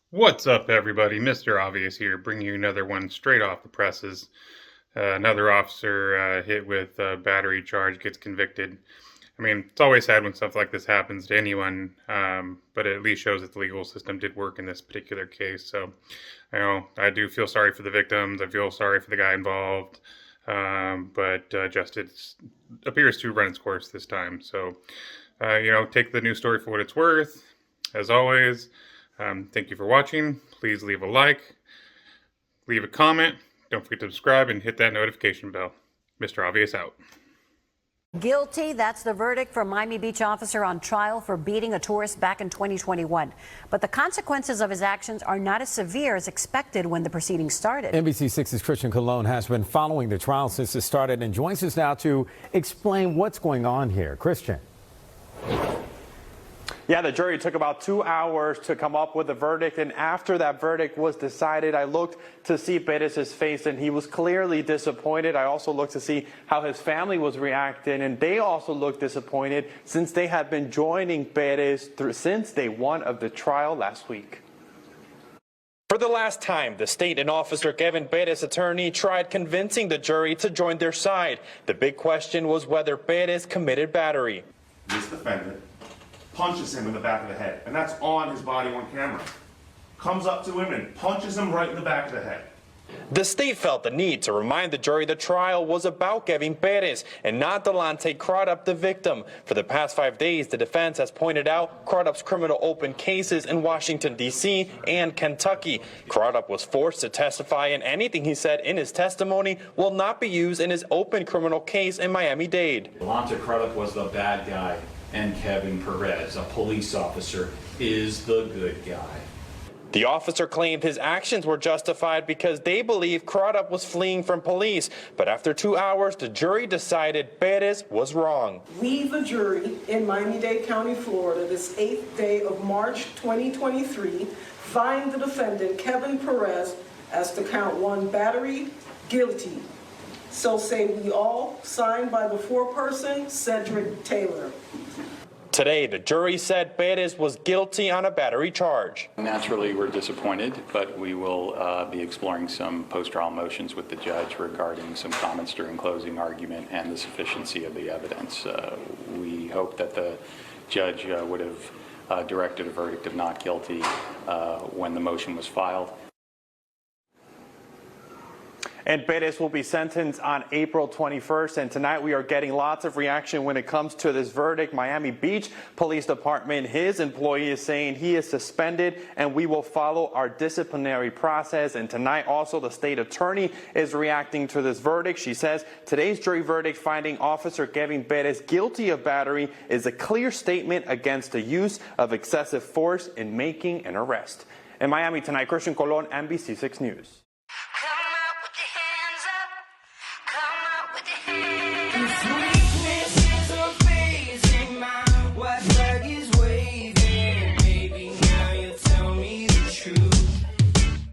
What's up, everybody? Mr. Obvious here, bringing you another one straight off the presses. Another officer hit with a battery charge gets convicted. I mean, it's always sad when stuff like this happens to anyone, but it at least shows that the legal system did work in this particular case. So, I do feel sorry for the victims. I feel sorry for the guy involved, but justice appears to run its course this time. So, take the news story for what it's worth. As always, thank you for watching. Please leave a like, leave a comment. Don't forget to subscribe and hit that notification bell. Mr. Obvious out. Guilty, that's the verdict for Miami Beach officer on trial for beating a tourist back in 2021. But the consequences of his actions are not as severe as expected when the proceedings started. NBC6's Christian Colon has been following the trial since it started and joins us now to explain what's going on here. Christian. Yeah, the jury took about 2 hours to come up with a verdict, and after that verdict was decided, I looked to see Perez's face, and he was clearly disappointed. I also looked to see how his family was reacting, and they also looked disappointed since they had been joining Perez since day one of the trial last week. For the last time, the state and Officer Kevin Perez's attorney tried convincing the jury to join their side. The big question was whether Perez committed battery. This defendant punches him in the back of the head, and that's on his body on camera. Comes up to him and punches him right in the back of the head. The state felt the need to remind the jury the trial was about Kevin Perez and not Delante Crudup, the victim. For the past 5 days, the defense has pointed out Crudup's criminal open cases in Washington, D.C. and Kentucky. Crudup was forced to testify, and anything he said in his testimony will not be used in his open criminal case in Miami-Dade. Delante Crudup was the bad guy, and Kevin Perez, a police officer, is the good guy. The officer claimed his actions were justified because they believe Crudup was fleeing from police. But after 2 hours, the jury decided Perez was wrong. We, the jury, in Miami-Dade County, Florida, this 8th day of March 2023, find the defendant, Kevin Perez, as to count 1 battery, guilty. So say we all, signed by the foreperson, Cedric Taylor. Today, the jury said Perez was guilty on a battery charge. Naturally, we're disappointed, but we will be exploring some post-trial motions with the judge regarding some comments during closing argument and the sufficiency of the evidence. We hope that the judge would have directed a verdict of not guilty when the motion was filed. And Perez will be sentenced on April 21st. And tonight we are getting lots of reaction when it comes to this verdict. Miami Beach Police Department, his employee is saying he is suspended and we will follow our disciplinary process. And tonight also the state attorney is reacting to this verdict. She says today's jury verdict finding Officer Kevin Perez guilty of battery is a clear statement against the use of excessive force in making an arrest. In Miami tonight, Christian Colon, NBC6 News.